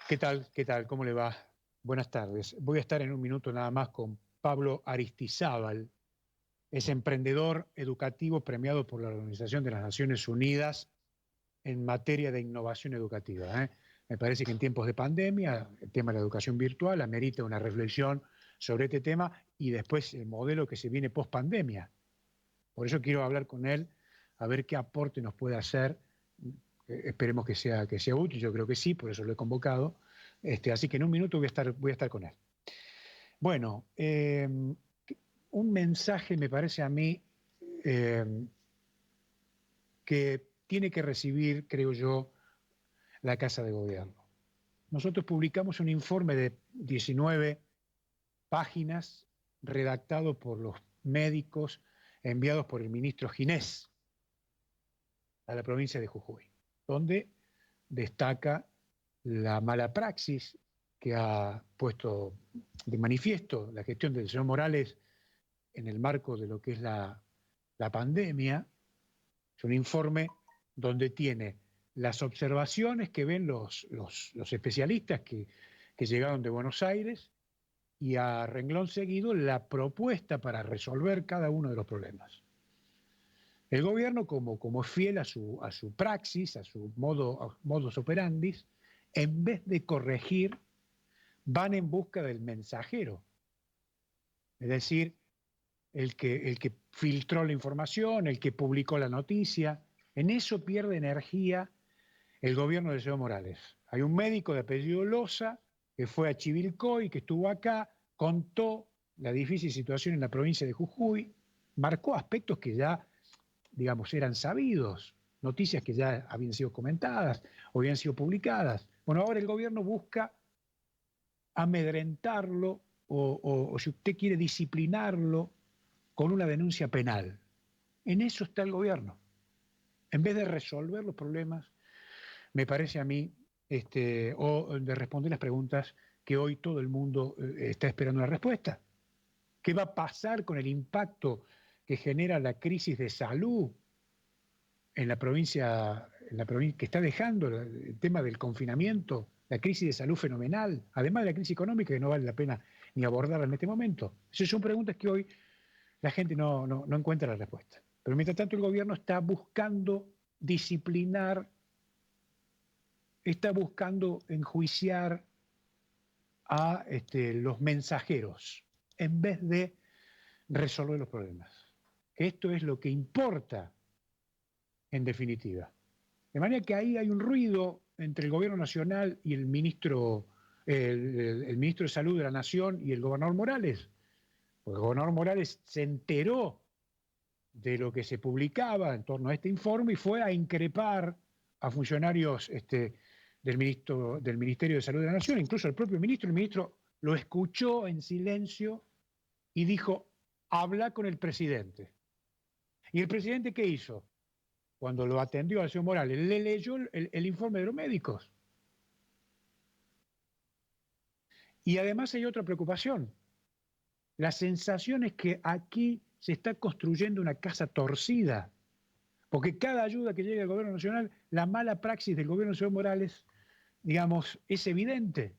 ¿Qué tal? ¿Qué tal? ¿Cómo le va? Buenas tardes. Voy a estar en un minuto nada más con Pablo Aristizábal. Es emprendedor educativo premiado por la Organización de las Naciones Unidas en materia de innovación educativa. Me parece que en tiempos de pandemia el tema de la educación virtual amerita una reflexión sobre este tema y después el modelo que se viene post pandemia. Por eso quiero hablar con él, a ver qué aporte nos puede hacer. Esperemos que sea útil, yo creo que sí, por eso lo he convocado. Así que en un minuto voy a estar con él. Bueno, un mensaje me parece a mí eh, que tiene que recibir, creo yo, la Casa de Gobierno. Nosotros publicamos un informe de 19 páginas redactado por los médicos enviados por el ministro Ginés a la provincia de Jujuy, donde destaca la mala praxis que ha puesto de manifiesto la gestión del señor Morales en el marco de lo que es la pandemia. Es un informe donde tiene las observaciones que ven los especialistas que llegaron de Buenos Aires y a renglón seguido la propuesta para resolver cada uno de los problemas. El gobierno, como es fiel a su praxis, a su modus operandi, en vez de corregir, van en busca del mensajero. Es decir, el que filtró la información, el que publicó la noticia. En eso pierde energía el gobierno de Evo Morales. Hay un médico de apellido Loza que fue a Chivilcoy, que estuvo acá, contó la difícil situación en la provincia de Jujuy, marcó aspectos que ya, digamos, eran sabidos, noticias que ya habían sido comentadas o habían sido publicadas. Bueno, ahora el gobierno busca amedrentarlo o si usted quiere disciplinarlo con una denuncia penal. En eso está el gobierno. En vez de resolver los problemas, me parece a mí, o de responder las preguntas que hoy todo el mundo está esperando una respuesta. ¿Qué va a pasar con el impacto que genera la crisis de salud en la provincia que está dejando el tema del confinamiento, la crisis de salud fenomenal, además de la crisis económica que no vale la pena ni abordarla en este momento? Esas son preguntas que hoy la gente no encuentra la respuesta. Pero mientras tanto el gobierno está buscando disciplinar, está buscando enjuiciar a los mensajeros en vez de resolver los problemas. Esto es lo que importa en definitiva. De manera que ahí hay un ruido entre el gobierno nacional y el ministro de Salud de la Nación y el gobernador Morales. Porque el gobernador Morales se enteró de lo que se publicaba en torno a este informe y fue a increpar a funcionarios del Ministerio de Salud de la Nación, incluso el propio ministro. El ministro lo escuchó en silencio y dijo: habla con el presidente. ¿Y el presidente qué hizo? Cuando lo atendió al señor Morales, le leyó el informe de los médicos. Y además hay otra preocupación. La sensación es que aquí se está construyendo una casa torcida, porque cada ayuda que llegue al gobierno nacional, la mala praxis del gobierno del señor Morales, digamos, es evidente.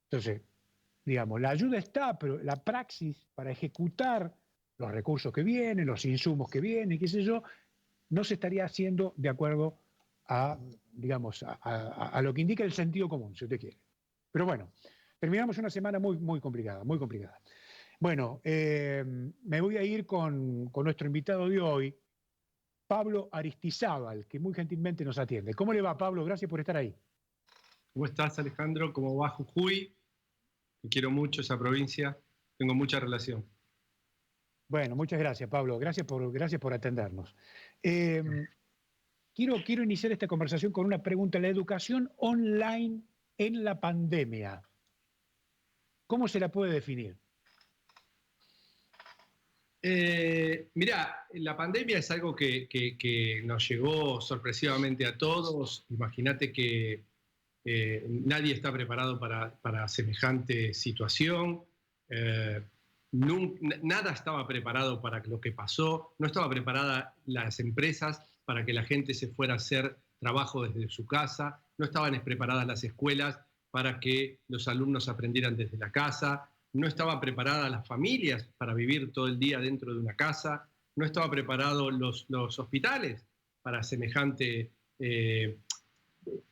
Entonces, digamos, la ayuda está, pero la praxis para ejecutar los recursos que vienen, los insumos que vienen, qué sé yo, no se estaría haciendo de acuerdo a, digamos, a lo que indica el sentido común, si usted quiere. Pero bueno, terminamos una semana muy complicada, muy complicada. Bueno, me voy a ir con nuestro invitado de hoy, Pablo Aristizábal, que muy gentilmente nos atiende. ¿Cómo le va, Pablo? Gracias por estar ahí. ¿Cómo estás, Alejandro? ¿Cómo va Jujuy? Te quiero mucho esa provincia, tengo mucha relación. Bueno, muchas gracias, Pablo. Gracias por atendernos. Quiero iniciar esta conversación con una pregunta. La educación online en la pandemia, ¿cómo se la puede definir? Mirá, la pandemia es algo que nos llegó sorpresivamente a todos. Imagínate que nadie está preparado para semejante situación. Nada estaba preparado para lo que pasó. No estaba preparada las empresas para que la gente se fuera a hacer trabajo desde su casa. no estaban preparadas las escuelas para que los alumnos aprendieran desde la casa, no estaban preparadas las familias para vivir todo el día dentro de una casa, no estaban preparados los hospitales para semejante...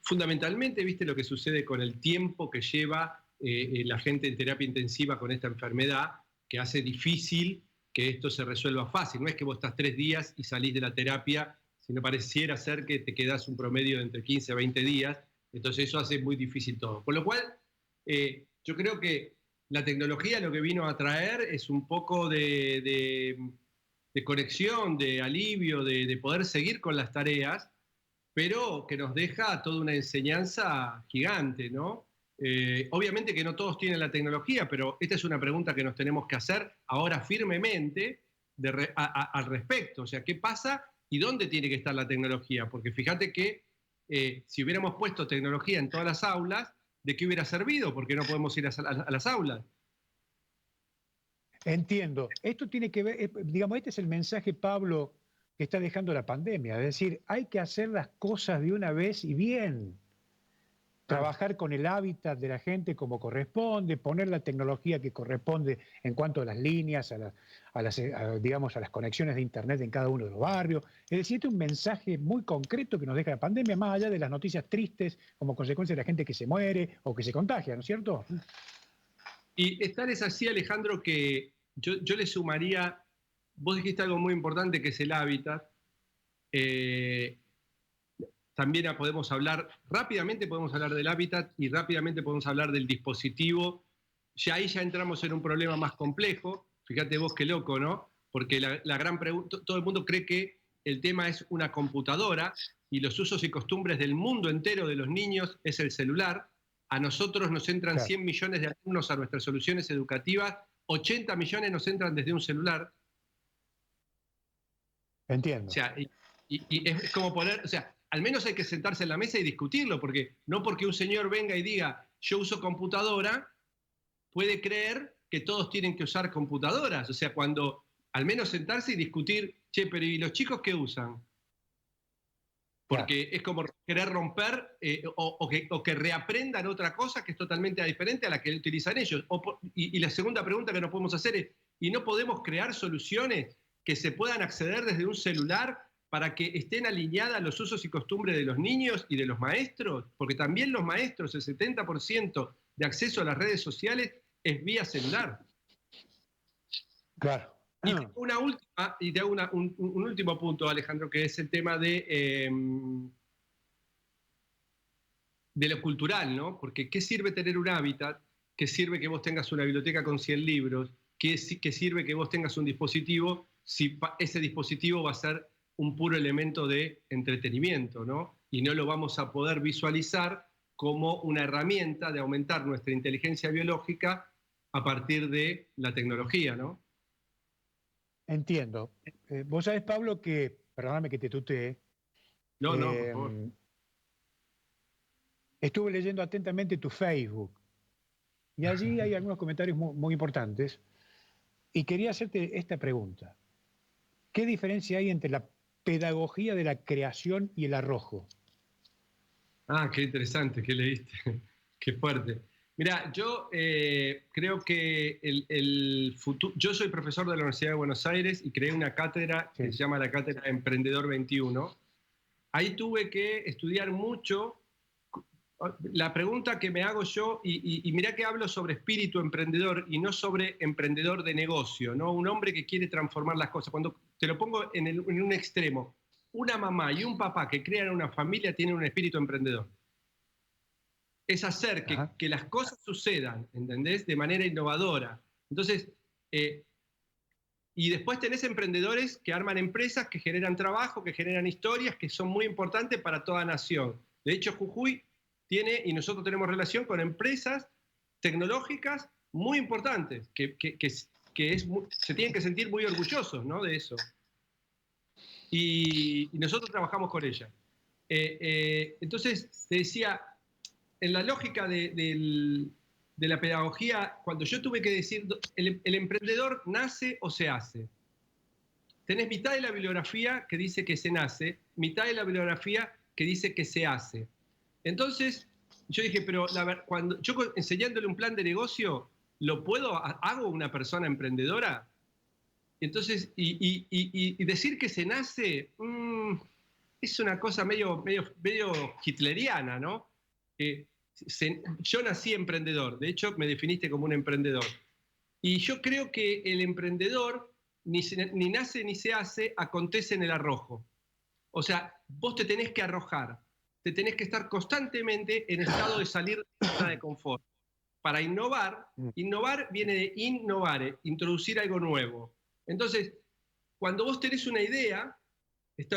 fundamentalmente, viste lo que sucede con el tiempo que lleva la gente en terapia intensiva con esta enfermedad, que hace difícil que esto se resuelva fácil. No es que vos estás 3 días y salís de la terapia, sino pareciera ser que te quedás un promedio de entre 15 a 20 días, entonces eso hace muy difícil todo. Con lo cual, yo creo que la tecnología lo que vino a traer es un poco de conexión, de alivio, de poder seguir con las tareas, pero que nos deja toda una enseñanza gigante, ¿no? Obviamente que no todos tienen la tecnología, pero esta es una pregunta que nos tenemos que hacer ahora firmemente al respecto. O sea, ¿qué pasa y dónde tiene que estar la tecnología? Porque fíjate que si hubiéramos puesto tecnología en todas las aulas, ¿de qué hubiera servido? Porque no podemos ir a las aulas. Entiendo. Esto tiene que ver, digamos, este es el mensaje, Pablo, que está dejando la pandemia. Es decir, hay que hacer las cosas de una vez y bien. Trabajar con el hábitat de la gente como corresponde, poner la tecnología que corresponde en cuanto a las líneas, digamos, a las conexiones de Internet en cada uno de los barrios. Es decir, este es un mensaje muy concreto que nos deja la pandemia, más allá de las noticias tristes como consecuencia de la gente que se muere o que se contagia, ¿no es cierto? Y tal es así, Alejandro, que yo le sumaría, vos dijiste algo muy importante que es el hábitat. También podemos hablar, rápidamente podemos hablar del hábitat y rápidamente podemos hablar del dispositivo. Ya ahí ya entramos en un problema más complejo. Fíjate vos qué loco, ¿no? Porque la gran pregunta, todo el mundo cree que el tema es una computadora y los usos y costumbres del mundo entero de los niños es el celular. A nosotros nos entran Claro. 100 millones de alumnos a nuestras soluciones educativas, 80 millones nos entran desde un celular. Entiendo. O sea, y es como poner, o sea, al menos hay que sentarse en la mesa y discutirlo, porque no porque un señor venga y diga, yo uso computadora, puede creer que todos tienen que usar computadoras. O sea, cuando al menos sentarse y discutir, che, pero ¿y los chicos qué usan? Porque claro, es como querer romper o que reaprendan otra cosa que es totalmente diferente a la que utilizan ellos. Y la segunda pregunta que nos podemos hacer es, ¿y no podemos crear soluciones que se puedan acceder desde un celular para que estén alineadas los usos y costumbres de los niños y de los maestros? Porque también los maestros, el 70% de acceso a las redes sociales es vía celular. Claro. Y te hago un último punto, Alejandro, que es el tema de lo cultural, ¿no? Porque ¿qué sirve tener un hábitat? ¿Qué sirve que vos tengas una biblioteca con 100 libros? ¿Qué sirve que vos tengas un dispositivo si ese dispositivo va a ser un puro elemento de entretenimiento, ¿no? Y no lo vamos a poder visualizar como una herramienta de aumentar nuestra inteligencia biológica a partir de la tecnología, ¿no? Entiendo. Vos sabés, Pablo, que, perdóname que te tutee, No, por favor. Estuve leyendo atentamente tu Facebook y allí hay algunos comentarios muy importantes y quería hacerte esta pregunta. ¿Qué diferencia hay entre la pedagogía de la creación y el arrojo? Ah, qué interesante, qué leíste, qué fuerte. Mira, yo creo que el futuro... Yo soy profesor de la Universidad de Buenos Aires y creé una cátedra que se llama la Cátedra Emprendedor 21. Ahí tuve que estudiar mucho. La pregunta que me hago yo, y mirá que hablo sobre espíritu emprendedor y no sobre emprendedor de negocio, ¿no? Un hombre que quiere transformar las cosas. Cuando te lo pongo en un extremo, una mamá y un papá que crean una familia tienen un espíritu emprendedor. Es hacer que las cosas sucedan, ¿entendés? De manera innovadora. Entonces, y después tenés emprendedores que arman empresas, que generan trabajo, que generan historias, que son muy importantes para toda nación. De hecho, Jujuy tiene, y nosotros tenemos relación con empresas tecnológicas muy importantes, se tienen que sentir muy orgullosos, ¿no? De eso. Y nosotros trabajamos con ellas. Entonces, te decía, en la lógica de la pedagogía, cuando yo tuve que decir, el emprendedor nace o se hace. Tenés mitad de la bibliografía que dice que se nace, mitad de la bibliografía que dice que se hace. Entonces, yo dije, pero cuando yo enseñándole un plan de negocio, ¿hago una persona emprendedora? Entonces, y decir que se nace, es una cosa medio hitleriana, ¿no? Yo nací emprendedor, de hecho me definiste como un emprendedor. Y yo creo que el emprendedor ni nace ni se hace, acontece en el arrojo. O sea, vos te tenés que arrojar, te tenés que estar constantemente en estado de salir de la zona de confort. Para innovar viene de innovare, introducir algo nuevo. Entonces, cuando vos tenés una idea, está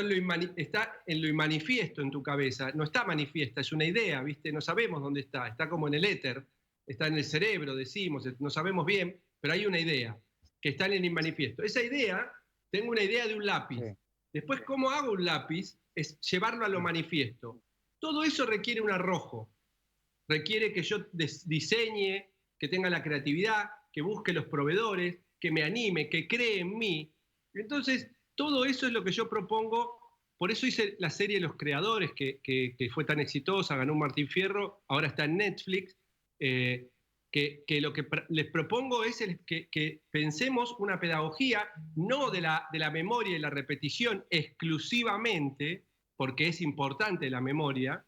en lo inmanifiesto en tu cabeza, no está manifiesta, es una idea, ¿viste? No sabemos dónde está como en el éter, está en el cerebro, decimos, no sabemos bien, pero hay una idea que está en el inmanifiesto. Esa idea, tengo una idea de un lápiz. Sí. Después, ¿cómo hago un lápiz? Es llevarlo a lo manifiesto. Todo eso requiere un arrojo, requiere que yo diseñe, que tenga la creatividad, que busque los proveedores, que me anime, que cree en mí. Entonces, todo eso es lo que yo propongo. Por eso hice la serie Los Creadores, que fue tan exitosa, ganó un Martín Fierro, ahora está en Netflix. Que lo que les propongo es que pensemos una pedagogía no de la memoria y la repetición exclusivamente, porque es importante la memoria,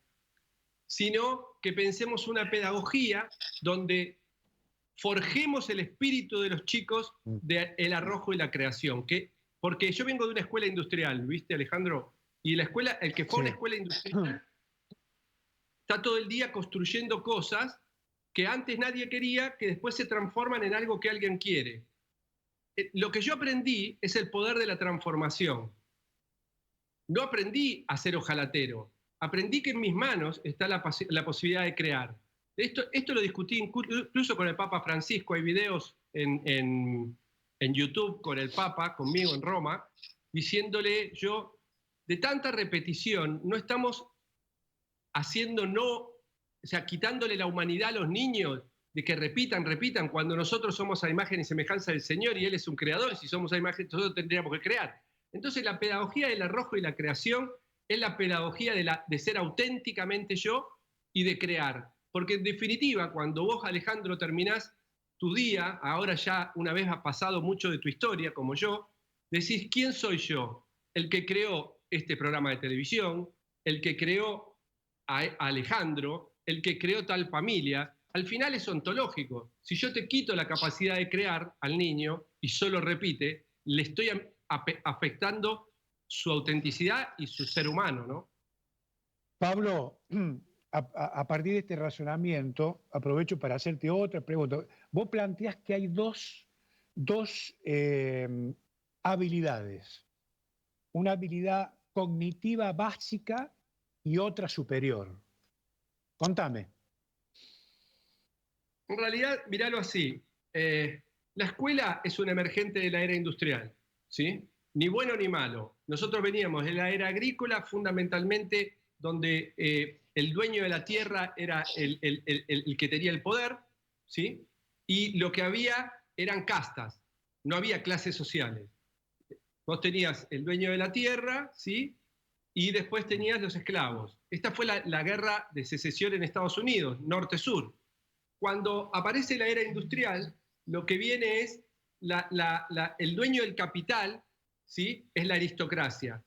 sino que pensemos una pedagogía donde forjemos el espíritu de los chicos del arrojo y la creación. Porque yo vengo de una escuela industrial, ¿viste, Alejandro? Y la escuela, el que fue a una escuela industrial está todo el día construyendo cosas que antes nadie quería, que después se transforman en algo que alguien quiere. Lo que yo aprendí es el poder de la transformación. No aprendí a ser ojalatero. Aprendí que en mis manos está la posibilidad de crear. Esto lo discutí incluso con el Papa Francisco. Hay videos en YouTube con el Papa, conmigo en Roma, diciéndole yo, de tanta repetición, no estamos haciendo o sea, quitándole la humanidad a los niños, de que repitan, cuando nosotros somos a imagen y semejanza del Señor y Él es un creador, y si somos a imagen, nosotros tendríamos que crear. Entonces la pedagogía del arrojo y la creación es la pedagogía de ser auténticamente yo y de crear. Porque en definitiva, cuando vos, Alejandro, terminás tu día, ahora ya una vez ha pasado mucho de tu historia, como yo, decís, ¿quién soy yo? El que creó este programa de televisión, el que creó a Alejandro, el que creó tal familia. Al final es ontológico. Si yo te quito la capacidad de crear al niño y solo repite, le estoy afectando su autenticidad y su ser humano, ¿no? Pablo, a partir de este razonamiento, aprovecho para hacerte otra pregunta. Vos planteás que hay dos habilidades. Una habilidad cognitiva básica y otra superior. Contame. En realidad, míralo así. La escuela es un emergente de la era industrial, ¿sí? Ni bueno ni malo. Nosotros veníamos de la era agrícola, fundamentalmente donde el dueño de la tierra era el que tenía el poder, ¿sí? Y lo que había eran castas, no había clases sociales. Vos tenías el dueño de la tierra, ¿sí? Y después tenías los esclavos. Esta fue la guerra de secesión en Estados Unidos, norte-sur. Cuando aparece la era industrial, lo que viene es el dueño del capital, ¿sí? Es la aristocracia.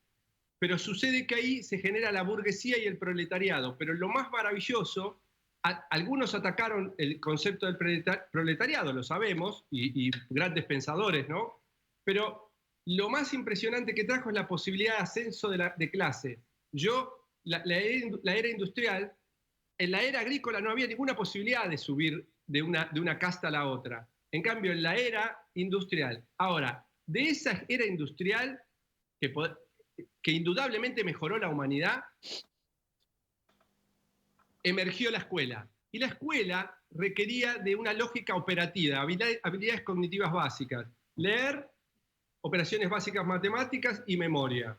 Pero sucede que ahí se genera la burguesía y el proletariado. Pero lo más maravilloso, algunos atacaron el concepto del proletariado, lo sabemos, y grandes pensadores, ¿no? Pero lo más impresionante que trajo es la posibilidad de ascenso de clase. La era industrial, en la era agrícola no había ninguna posibilidad de subir de una casta a la otra. En cambio, en la era industrial. Ahora, de esa era industrial que indudablemente mejoró la humanidad, emergió la escuela. Y la escuela requería de una lógica operativa, habilidades cognitivas básicas. Leer, operaciones básicas matemáticas y memoria.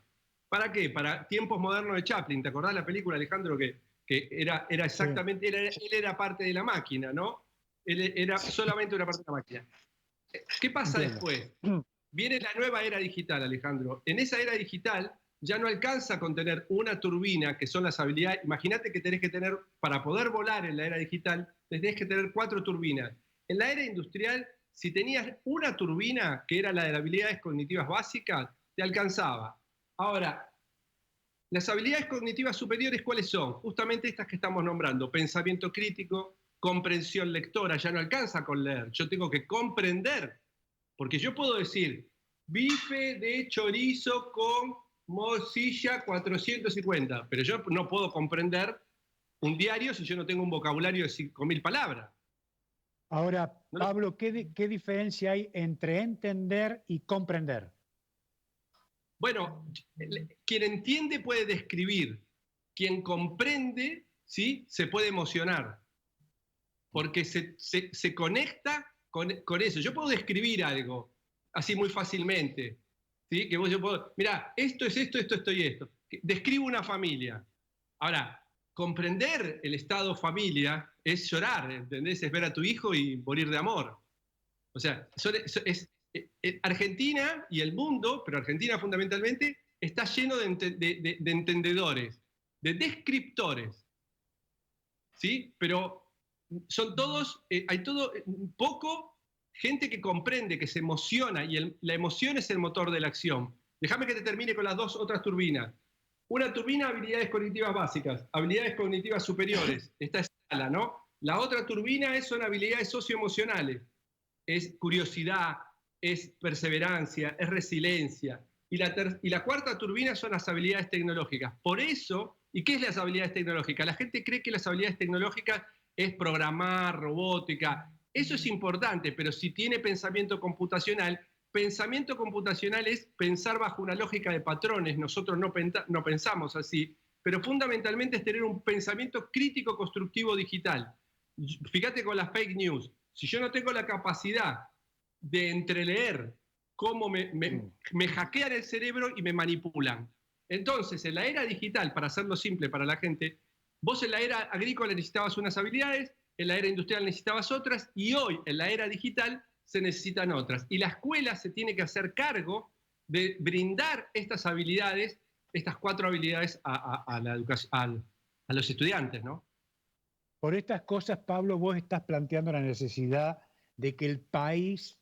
¿Para qué? Para tiempos modernos de Chaplin. ¿Te acordás la película, Alejandro, que era exactamente, él era parte de la máquina, ¿no? Él era solamente una parte de la máquina. ¿Qué pasa después? Viene la nueva era digital, Alejandro. En esa era digital, ya no alcanza con tener una turbina, que son las habilidades. Imagínate que tenés que tener, para poder volar en la era digital, tenés que tener 4 turbinas. En la era industrial, si tenías una turbina, que era la de las habilidades cognitivas básicas, te alcanzaba. Ahora, las habilidades cognitivas superiores, ¿cuáles son? Justamente estas que estamos nombrando: pensamiento crítico, comprensión lectora. Ya no alcanza con leer, yo tengo que comprender, porque yo puedo decir bife de chorizo con morcilla 450, pero yo no puedo comprender un diario si yo no tengo un vocabulario de 5.000 palabras. Ahora, ¿No? Pablo, ¿qué diferencia hay entre entender y comprender? Bueno, quien entiende puede describir, quien comprende, ¿sí?, se puede emocionar, porque se conecta con eso. Yo puedo describir algo así muy fácilmente, ¿sí? Que yo puedo, mira, esto es esto, esto y esto. Describo una familia. Ahora, comprender el estado familia es llorar, ¿entendés? Es ver a tu hijo y morir de amor. O sea, Argentina y el mundo, pero Argentina fundamentalmente, está lleno de entendedores, de descriptores, ¿sí? Pero son todos, hay todo, poco gente que comprende, que se emociona, y la emoción es el motor de la acción. Déjame que te termine con las 2 otras turbinas. Una turbina, habilidades cognitivas básicas, habilidades cognitivas superiores, esta escala, ¿no? La otra turbina son habilidades socioemocionales, es curiosidad, es perseverancia, es resiliencia. Y la cuarta turbina son las habilidades tecnológicas. Por eso, ¿y qué es las habilidades tecnológicas? La gente cree que las habilidades tecnológicas es programar, robótica. Eso es importante, pero si tiene pensamiento computacional es pensar bajo una lógica de patrones. Nosotros no pensamos así, pero fundamentalmente es tener un pensamiento crítico constructivo digital. Fíjate con las fake news. Si yo no tengo la capacidad de entreleer cómo me hackean el cerebro y me manipulan. Entonces, en la era digital, para hacerlo simple para la gente, vos en la era agrícola necesitabas unas habilidades, en la era industrial necesitabas otras, y hoy, en la era digital, se necesitan otras. Y la escuela se tiene que hacer cargo de brindar estas habilidades, estas 4 habilidades a la educación, a los estudiantes, ¿no? Por estas cosas, Pablo, vos estás planteando la necesidad de que el país,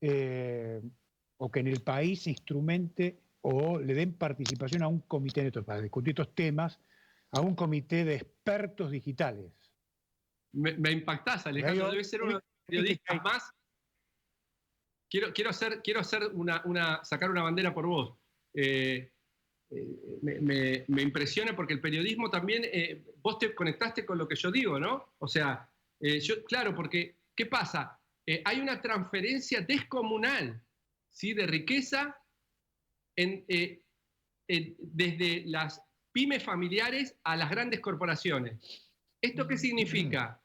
o que en el país se instrumente o le den participación a un comité para discutir estos temas, a un comité de expertos digitales. Me impactás, Alejandro. Debe ser uno de los periodistas más. Quiero sacar una bandera por vos. Me impresiona porque el periodismo también, vos te conectaste con lo que yo digo, ¿no? O sea, claro, porque, ¿qué pasa? Hay una transferencia descomunal, ¿sí?, de riqueza desde las pymes familiares a las grandes corporaciones. ¿Esto qué significa?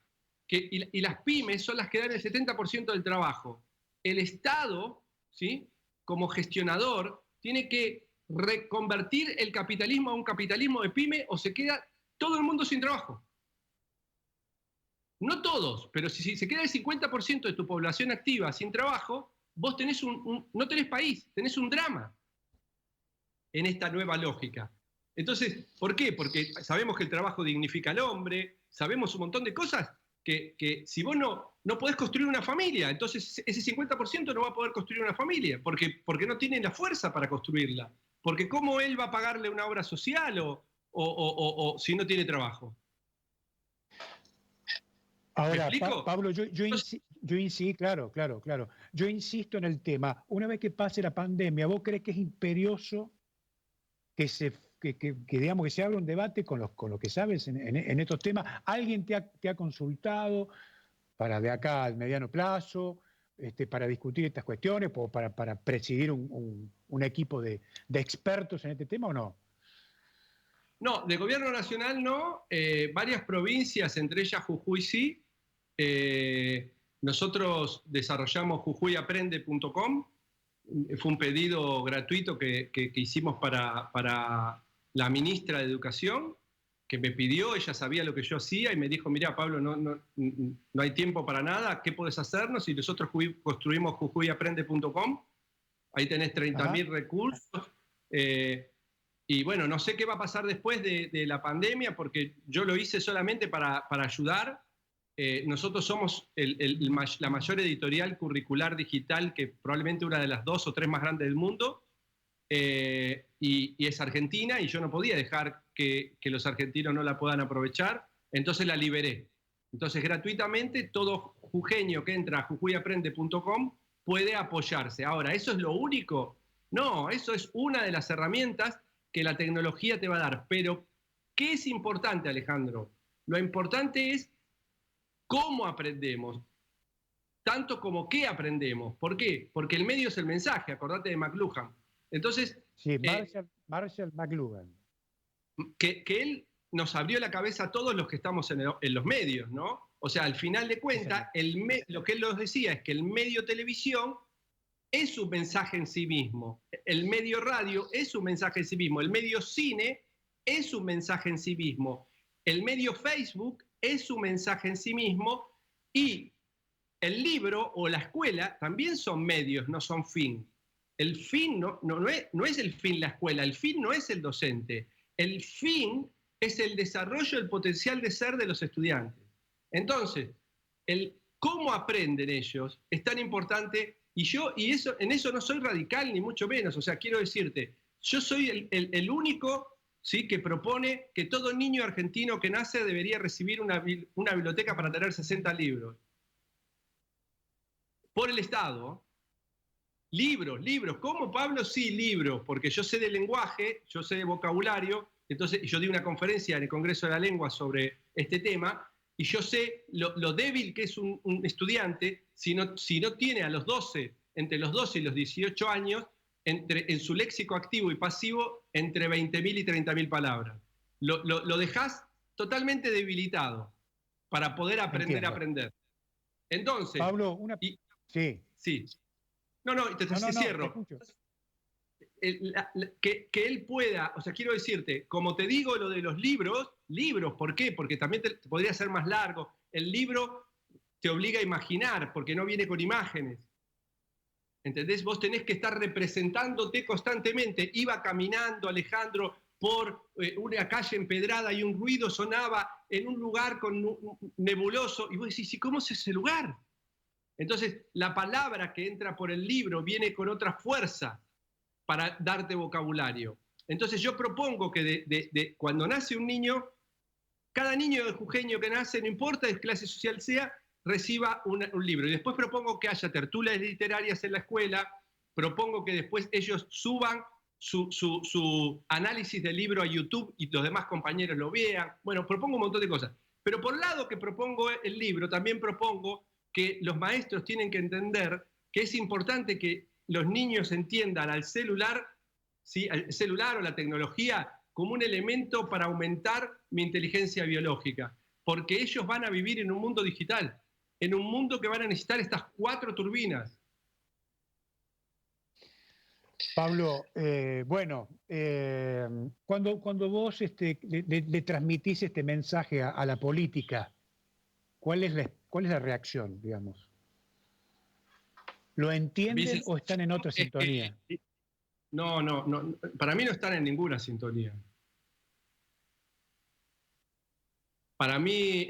Y las pymes son las que dan el 70% del trabajo. El Estado, ¿sí?, como gestionador, tiene que reconvertir el capitalismo a un capitalismo de pyme, o se queda todo el mundo sin trabajo. No todos, pero si se queda el 50% de tu población activa sin trabajo, vos tenés no tenés país, tenés un drama en esta nueva lógica. Entonces, ¿por qué? Porque sabemos que el trabajo dignifica al hombre, sabemos un montón de cosas que si vos no podés construir una familia, entonces ese 50% no va a poder construir una familia, porque no tiene la fuerza para construirla. Porque ¿cómo él va a pagarle una obra social o si no tiene trabajo? Ahora, Pablo, yo insisto, claro. Yo insisto en el tema. Una vez que pase la pandemia, ¿vos crees que es imperioso digamos, que se abra un debate con lo que sabes en estos temas? ¿Alguien te ha consultado para de acá al mediano plazo, para discutir estas cuestiones, o para presidir un equipo de expertos en este tema, o no? No, de gobierno nacional no. Varias provincias, entre ellas Jujuy, sí. Nosotros desarrollamos jujuyaprende.com. Fue un pedido gratuito que hicimos para la ministra de Educación, que me pidió. Ella sabía lo que yo hacía y me dijo: mira, Pablo, no hay tiempo para nada, ¿qué podés hacernos? Y nosotros construimos jujuyaprende.com. Ahí tenés 30.000 recursos. Y bueno, no sé qué va a pasar después de la pandemia, porque yo lo hice solamente para ayudar. Nosotros somos la mayor editorial curricular digital, que probablemente una de las 2 o 3 más grandes del mundo, y es argentina, y yo no podía dejar que los argentinos no la puedan aprovechar, entonces la liberé. Entonces, gratuitamente, todo jujeño que entra a jujuyaprende.com puede apoyarse. Ahora, ¿eso es lo único? No, eso es una de las herramientas que la tecnología te va a dar. Pero, ¿qué es importante, Alejandro? Lo importante es cómo aprendemos, tanto como qué aprendemos. ¿Por qué? Porque el medio es el mensaje, acordate de McLuhan. Entonces, Sí, Marshall McLuhan. que él nos abrió la cabeza a todos los que estamos en los medios, ¿no? O sea, al final de cuentas, lo que él nos decía es que el medio televisión es un mensaje en sí mismo, el medio radio es un mensaje en sí mismo, el medio cine es un mensaje en sí mismo, el medio Facebook es un mensaje en sí mismo, y el libro o la escuela también son medios, no son fin. El fin no es el fin la escuela, el fin no es el docente, el fin es el desarrollo del potencial de ser de los estudiantes. Entonces, el cómo aprenden ellos es tan importante, en eso no soy radical ni mucho menos. O sea, quiero decirte, yo soy el único, ¿sí?, que propone que todo niño argentino que nace debería recibir una biblioteca para tener 60 libros. Por el Estado. Libros. ¿Cómo, Pablo? Sí, libros, porque yo sé de lenguaje, yo sé de vocabulario, entonces yo di una conferencia en el Congreso de la Lengua sobre este tema, y yo sé lo débil que es un estudiante si no tiene a los 12, entre los 12 y los 18 años, en su léxico activo y pasivo, entre 20.000 y 30.000 palabras. Lo dejás totalmente debilitado para poder aprender a aprender. Entonces, Pablo, sí. Sí. No, te cierro. Que él pueda, o sea, quiero decirte, como te digo lo de los libros, ¿por qué? Porque también te podría ser más largo. El libro te obliga a imaginar, porque no viene con imágenes. ¿Entendés? Vos tenés que estar representándote constantemente. Iba caminando, Alejandro, por una calle empedrada y un ruido sonaba en un lugar nebuloso, y vos decís, ¿y cómo es ese lugar? Entonces, la palabra que entra por el libro viene con otra fuerza para darte vocabulario. Entonces, yo propongo que cuando nace un niño, cada niño de jujeño que nace, no importa de qué clase social sea, reciba un libro. Y después propongo que haya tertulias literarias en la escuela, propongo que después ellos suban su análisis del libro a YouTube y los demás compañeros lo vean. Bueno, propongo un montón de cosas. Pero por lado que propongo el libro, también propongo que los maestros tienen que entender que es importante que los niños entiendan al celular, ¿sí?, al celular o la tecnología como un elemento para aumentar mi inteligencia biológica, porque ellos van a vivir en un mundo digital, en un mundo que van a necesitar estas 4 turbinas. Pablo, cuando vos le transmitís este mensaje a la política, ¿cuál es la reacción, digamos? ¿Lo entienden o están en otra sintonía? No, para mí no están en ninguna sintonía. Para mí,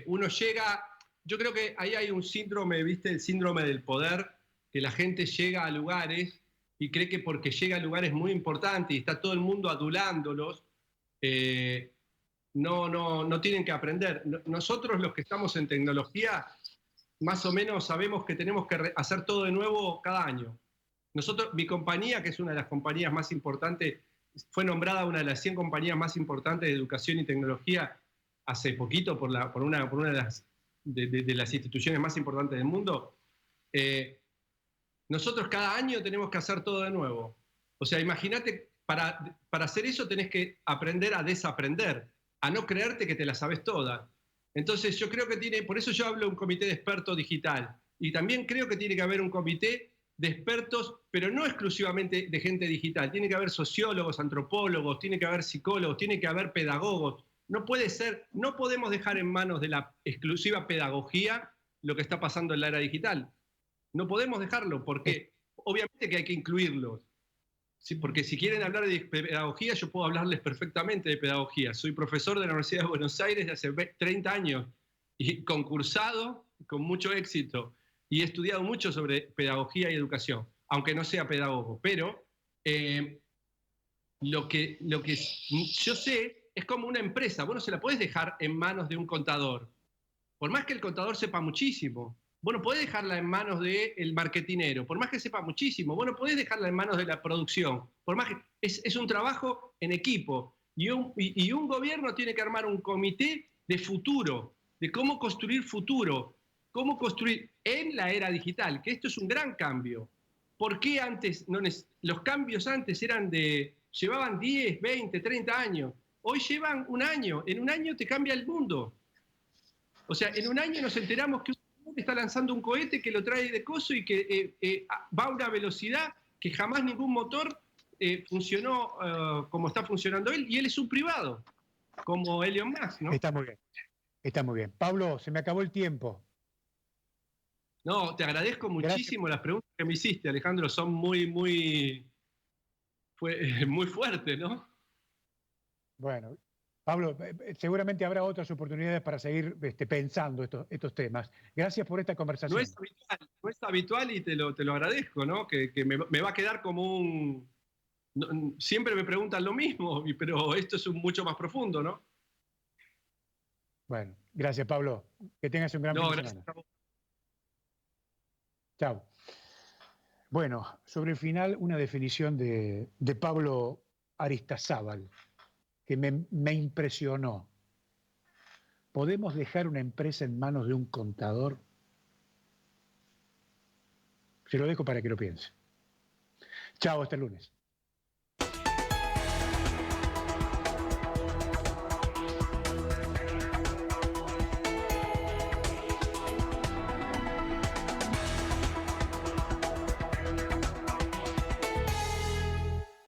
uno llega, yo creo que ahí hay un síndrome, ¿viste? El síndrome del poder, que la gente llega a lugares y cree que porque llega a lugares muy importantes y está todo el mundo adulándolos, no tienen que aprender. Nosotros los que estamos en tecnología, más o menos sabemos que tenemos que hacer todo de nuevo cada año. Mi compañía, que es una de las compañías más importantes, fue nombrada una de las 100 compañías más importantes de educación y tecnología hace poquito por una de las instituciones más importantes del mundo. Nosotros cada año tenemos que hacer todo de nuevo. O sea, imagínate, para hacer eso tenés que aprender a desaprender, a no creerte que te la sabes toda. Entonces yo creo que por eso yo hablo de un comité de expertos digital, y también creo que tiene que haber un comité de expertos, pero no exclusivamente de gente digital. Tiene que haber sociólogos, antropólogos, tiene que haber psicólogos, tiene que haber pedagogos. No podemos dejar en manos de la exclusiva pedagogía lo que está pasando en la era digital. No podemos dejarlo, porque obviamente que hay que incluirlos. Sí, porque si quieren hablar de pedagogía, yo puedo hablarles perfectamente de pedagogía. Soy profesor de la Universidad de Buenos Aires de hace 30 años y concursado con mucho éxito. Y he estudiado mucho sobre pedagogía y educación, aunque no sea pedagogo. Pero lo que yo sé es como una empresa. Vos no se la podés dejar en manos de un contador. Por más que el contador sepa muchísimo, vos no podés dejarla en manos del marketinero, por más que sepa muchísimo, vos no podés dejarla en manos de la producción, por más que es un trabajo en equipo. Y un gobierno tiene que armar un comité de futuro, de cómo construir futuro, cómo construir en la era digital, que esto es un gran cambio. ¿Por qué antes, los cambios antes llevaban 10, 20, 30 años? Hoy llevan un año, en un año te cambia el mundo. O sea, en un año nos enteramos que un está lanzando un cohete que lo trae de coso y que va a una velocidad que jamás ningún motor funcionó como está funcionando él, y él es un privado, como Elon Musk, ¿no? Está muy bien, está muy bien. Pablo, se me acabó el tiempo. No, te agradezco Gracias. muchísimo las preguntas que me hiciste, Alejandro, son muy fuertes, ¿no? Bueno, Pablo, seguramente habrá otras oportunidades para seguir pensando estos temas. Gracias por esta conversación. No es habitual y te lo agradezco, ¿no? Que me va a quedar como un... siempre me preguntan lo mismo, pero esto es mucho más profundo, ¿no? Bueno, gracias, Pablo. Que tengas un gran fin No, de gracias semana. a vos. Chao. Bueno, sobre el final, una definición de Pablo Aristazábal, que me impresionó. ¿Podemos dejar una empresa en manos de un contador? Se lo dejo para que lo piense. Chao, hasta el lunes.